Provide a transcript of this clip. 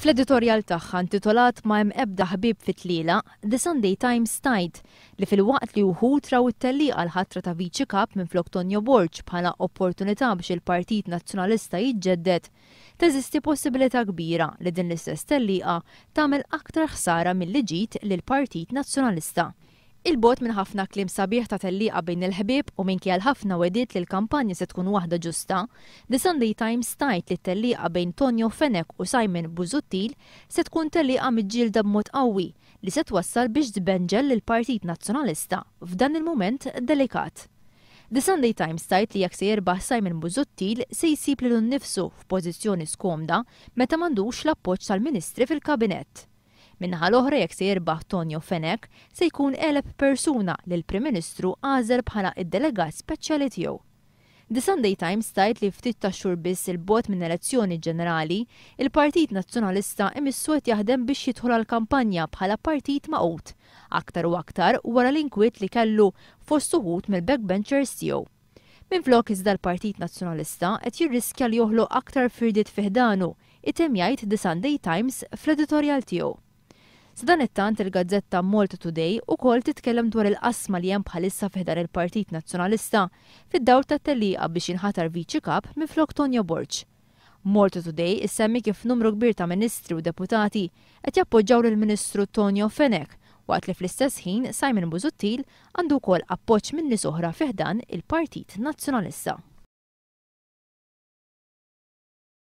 Fl-editorjal tagħha intitolat Ma hemm ebda ħbieb fit-tliela, The Sunday Times tajt li fil-waqt li wħud raw it-tellieqa l-ħatra ta' Viċi Kap minflok Tonio Borg bħala opportunità biex il-Partit Nazzjonalista jiġġedded, teżisti possibilità kbira li din l-istess tellieqa tagħmel aktar ħsara milli ġiet lill-Partit Nazzjonalista. Il-bot minn ħafna kliem sabiħ ta' tellieqa bejn il-ħbieb u minkejja ħafna wedit li l-kampanja se tkun waħda ġusta, The Sunday Times tajt li t-tellieqa bejn Tonio Fenek u Simon Busuttil se tkun tellieqa miġġielda b'mod qawwi li se twassal biex tbenġel lill-Partit Nazzjonalista f'dan il-mument delikat. The Sunday Times tajt li jekk se jirbaħ Simon Busuttil se jsib lilu nnifsu f'pożizzjoni skomda meta m'għandux l-appoġġ tal-Ministri fil-Kabinett. Minnaħa l-oħra jekk se jirbaħ Tonio Fenek se jkun eleb persuna li l-Prim Ministru għażel bħala id-delegat speċjali tiegħu. The Sunday Times tajt li ftit ta' xhur biss il-bogħod minn elezzjoni ġenerali, il-Partit Nazzjonalista imissu qed jaħdem biex jidħol għall-kampanja bħala partit maqut, aktar u aktar wara l-inkwiet li kellu fost uħud mill-backbenchers tiegħu. Minflok iżda l-Partit Nazzjonalista qed jirriskja li joħloq aktar firdiet fiħdanu, item jgħid The Sunday Times fl-editorjal tiegħu. Sadan it-tant il-gazzetta Malta Today ukoll titkellem dwar il-qasma li hemm bħalissa fiħdan il-Partit Nazzjonalista fid-dawl tat-tellieqa biex jinħatar Viċi Kap minflok Tonio Borg. Malta Today issemmi kif numru kbir ta' ministri u deputati qed jappoġġjaw lill-Ministru Tonio Fenek waqt li fl-istess ħin Simon Busuttil għandu wkoll appoġġ minn nies oħra fiħdan il-Partit Nazzjonalista.